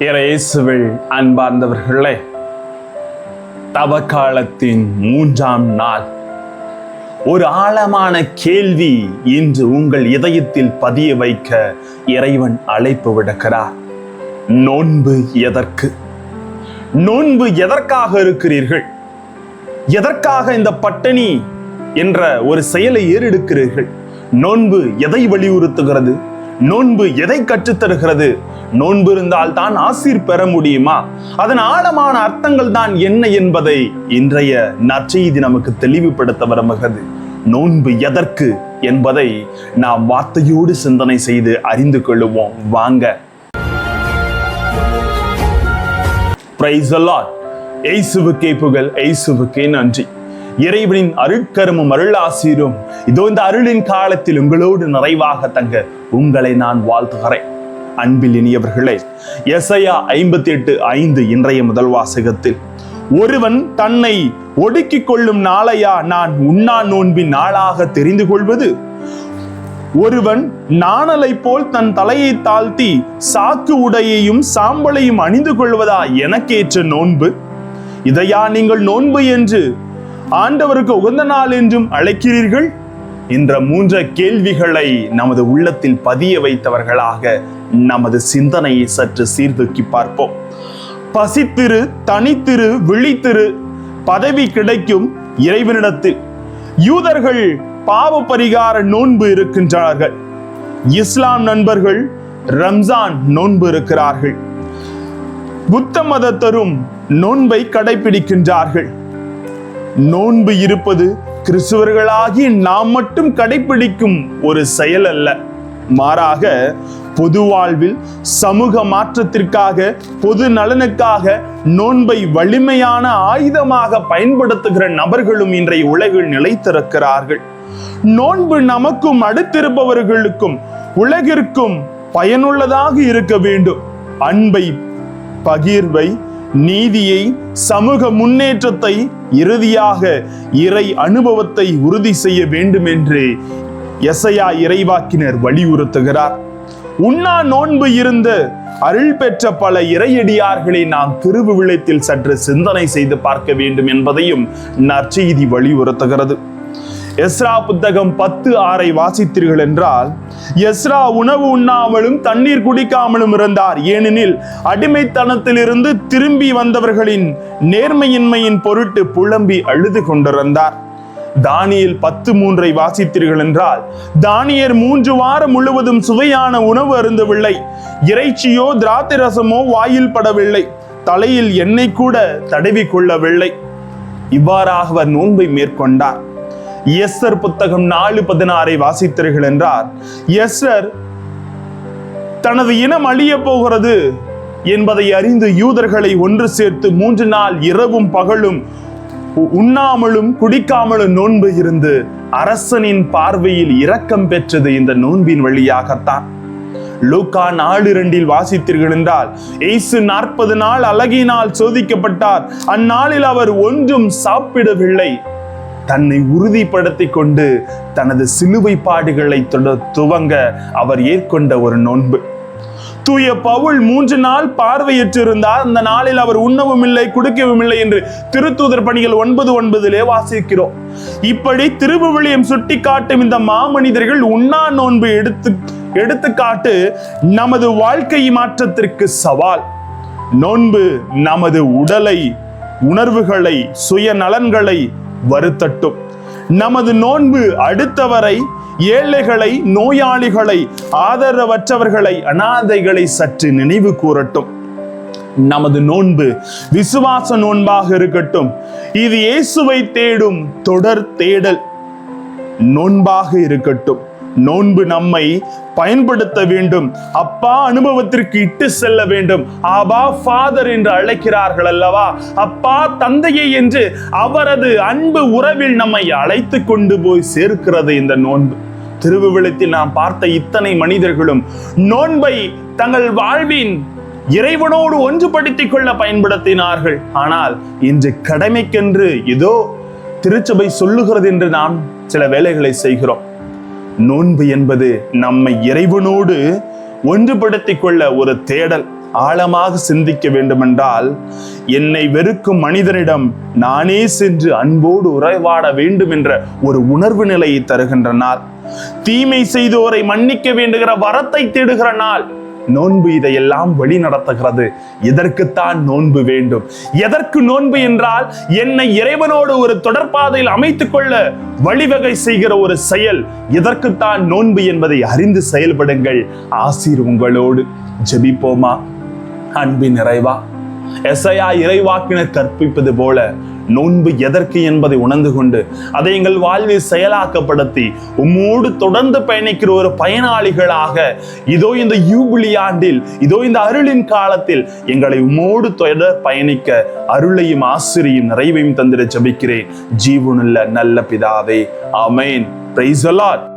இயேசுவில் அன்பார்ந்தவர்களே, தவக்காலத்தின் 3ஆம் நாள். ஒரு ஆழமான கேள்வி இன்று உங்கள் இதயத்தில் பதிய வைக்க இறைவன் அழைப்பு விடுக்கிறார். நோன்பு எதற்கு? நோன்பு எதற்காக இருக்கிறீர்கள்? எதற்காக இந்த பட்டினி என்ற ஒரு செயலை ஏறெடுக்கிறீர்கள்? நோன்பு எதை வலியுறுத்துகிறது? நோன்பு எதை கற்றுத்தருகிறது? நோன்பு இருந்தால் தான் ஆசீர் பெற முடியுமா? அதன் ஆழமான அர்த்தங்கள் தான் என்ன என்பதை இன்றைய நற்செய்தி நமக்கு தெளிவுபடுத்த விரும்புகிறது. நோன்பு எதற்கு என்பதை நாம் வார்த்தையோடு சிந்தனை செய்து அறிந்து கொள்ளுவோம். வாங்க. Praise the Lord. இயேசுவுக்கே புகழ், இயேசுவுக்கே நன்றி. இறைவனின் அருட்கரமும் அருளாசீரும் இதோ இந்த அருளின் காலத்தில் உங்களோடு நிறைவாக தங்க உங்களை நான் வாழ்த்துகிறேன். அன்பில் இனியவர்களே, எசாயா 58:5 இன்றைய முதல் வாசகத்தில், ஒருவன் தன்னை ஒடுக்கிக் கொள்ளும் நாளையா நான் உண்ணா நோன்பின் நாளாக தெரிந்து கொள்வது? ஒருவன் நாணலை போல் தன் தலையை தாழ்த்தி சாக்கு உடையையும் சாம்பலையும் அணிந்து கொள்வதா எனக்கேற்ற நோன்பு? இதையா நீங்கள் நோன்பு என்று ஆண்டவருக்கு உகந்த நாள் என்றும் அழைக்கிறீர்கள்? என்ற 3 கேள்விகளை நமது உள்ளத்தில் பதிய வைத்தவர்களாக நமது சிந்தனையை சற்று சீர்தூக்கி பார்ப்போம். பசித்திரு, தனித்திரு, விழித்திரு, பதவி கிடைக்கும் இறைவனிடத்தில். யூதர்கள் பாவ பரிகார நோன்பு இருக்கின்றார்கள். இஸ்லாம் நண்பர்கள் ரம்ஜான் நோன்பு இருக்கிறார்கள். புத்த மதத்தரும் நோன்பை கடைபிடிக்கின்றார்கள். நோன்பு இருப்பது கிறிஸ்துவர்களாகி நாம் மட்டும் கடைபிடிக்கும் ஒரு செயல் அல்ல. மாறாக பொது வாழ்வில் சமூக மாற்றத்திற்காக, பொது நலனுக்காக நோன்பை வலிமையான ஆயுதமாக பயன்படுத்துகிற நபர்களும் இன்றைய உலகில் நிலைத்திருக்கிறார்கள். நோன்பு நமக்கும் அடுத்திருப்பவர்களுக்கும் உலகிற்கும் பயனுள்ளதாக இருக்க வேண்டும். அன்பை, பகிர்வை, நீதியை, சமூக முன்னேற்றத்தை, இறுதியாக இறை அனுபவத்தை உறுதி செய்ய வேண்டும் என்று எசாயா இறைவாக்கினர் வலியுறுத்துகிறார். உண்ணா நோன்பு இருந்த அருள் பெற்ற பல இறையடியார்களை நாம் திருவிவிலியத்தில் சற்று சிந்தனை செய்து பார்க்க வேண்டும் என்பதையும் நற்செய்தி வலியுறுத்துகிறது. எஸ்ரா புத்தகம் 10:6 வாசித்தீர்கள் என்றால், எஸ்ரா உணவு உண்ணாமலும் தண்ணீர் குடிக்காமலும் இருந்தார். ஏனெனில் அடிமைத்தனத்திலிருந்து திரும்பி வந்தவர்களின் நேர்மையின்மையின் பொருட்டு புலம்பி அழுது கொண்டிருந்தார். தானியேல் 10:3 வாசித்தீர்கள் என்றால், தானியேல் 3 வாரம் முழுவதும் சுவையான உணவு அருந்தவில்லை. இறைச்சியோ திராட்சை ரசமோ வாயில் படவில்லை. தலையில் எண்ணெய் கூட தடவி கொள்ளவில்லை. இவ்வாறாக அவர் நோன்பை மேற்கொண்டார். எஸ்தர் புத்தகம் 4:16 வாசித்தீர்கள் என்றார், எஸ்தர் தனது இனம் அழிய போகிறது என்பதை அறிந்து யூதர்களை ஒன்று சேர்த்து 3 நாள் இரவும் பகலும் உண்ணாமலும் குடிக்காமலும் நோன்பு இருந்து அரசனின் பார்வையில் இரக்கம் பெற்றது இந்த நோன்பின் வழியாகத்தான். லூக்கா 4:2 வாசித்தீர்கள் என்றால், இயேசு 40 நாள் அழகினால் சோதிக்கப்பட்டார். அந்நாளில் அவர் ஒன்றும் சாப்பிடவில்லை. தன்னை உறுதிப்படுத்திக் கொண்டு தனது சிலுவை பாடுகளை துவங்க அவர் ஏற்கொண்ட ஒரு நோன்பு. தூய பவுல் 3 நாள் பார்வையற்றிருந்தார். அந்த நாளில் அவர் உண்ணவும் இல்லை, குடிக்கவும் இல்லை என்று திருத்தூதர் பணிகள் 9:9 வாசிக்கிறோம். இப்படி திருவிவிலியம் சுட்டி காட்டும் இந்த மாமனிதர்கள் உண்ணா நோன்பு எடுத்துக்காட்டு நமது வாழ்க்கை மாற்றத்திற்கு சவால். நோன்பு நமது உடலை, உணர்வுகளை, சுய நலன்களை வருத்தட்டும். நமது நோன்பு அடுத்தவரை, ஏழைகளை, நோயாளிகளை, ஆதரவற்றவர்களை, அனாதைகளை சற்று நினைவு கூறட்டும். நமது நோன்பு விசுவாச நோன்பாக இருக்கட்டும். இது இயேசுவை தேடும் தொடர் தேடல் நோன்பாக இருக்கட்டும். நோன்பு நம்மை பயன்படுத்த வேண்டும். அப்பா அனுபவத்திற்கு இட்டு செல்ல வேண்டும். ஆபா ஃபாதர் என்று அழைக்கிறார்கள் அல்லவா? அப்பா தந்தையை என்று அவரது அன்பு உறவில் நம்மை அழைத்து கொண்டு போய் சேர்க்கிறது இந்த நோன்பு. திருவிவிலியத்தில் நாம் பார்த்த இத்தனை மனிதர்களும் நோன்பை தங்கள் வாழ்வின் இறைவனோடு ஒன்றுபடுத்திக் கொள்ள பயன்படுத்தினார்கள். ஆனால் இன்று கடமைக்கென்று ஏதோ திருச்சபை சொல்லுகிறது என்று நாம் சில வேலைகளை செய்கிறோம். நோன்பு என்பது நம்மை இறைவனோடு ஒன்றுபடுத்திக் கொள்ள ஒரு தேடல். ஆழமாக சிந்திக்க வேண்டுமென்றால், என்னை வெறுக்கும் மனிதனிடம் நானே சென்று அன்போடு உறவாட வேண்டும் என்ற ஒரு உணர்வு நிலையை தருகின்ற நாள். தீமை செய்தோரை மன்னிக்க வேண்டுகிற வரத்தை தேடுகிற நாள். நோன்பு இதையெல்லாம் வழி நடத்துகிறது. எதற்குத்தான் நோன்பு வேண்டும்? எதற்கு நோன்பு என்றால், என்னை இறைவனோடு ஒரு தொடர்பாதையில் அமைத்துக் கொள்ள வழிவகை செய்கிற ஒரு செயல். எதற்குத்தான் நோன்பு என்பதை அறிந்து செயல்படுங்கள். ஆசீர் உங்களோடு. ஜெபிப்போமா? அன்பின் இறைவா, எசையா இறைவாக்கினர் கற்பிப்பது போல நோன்பு எதற்கு என்பதை உணர்ந்து கொண்டு அதை எங்கள் வாழ்வில் செயலாக்கப்படுத்தி உம்மோடு தொடர்ந்து பயணிக்கிற ஒரு பயனாளிகளாக இதோ இந்த யூபிலி ஆண்டில், இதோ இந்த அருளின் காலத்தில் எங்களை உம்மோடு தொடர் பயணிக்க அருளையும் ஆசிரியும் நிறைவையும் தந்திட ஜெபிக்கிறேன். ஜீவனுள்ள நல்ல பிதாவே, ஆமென். Praise the Lord.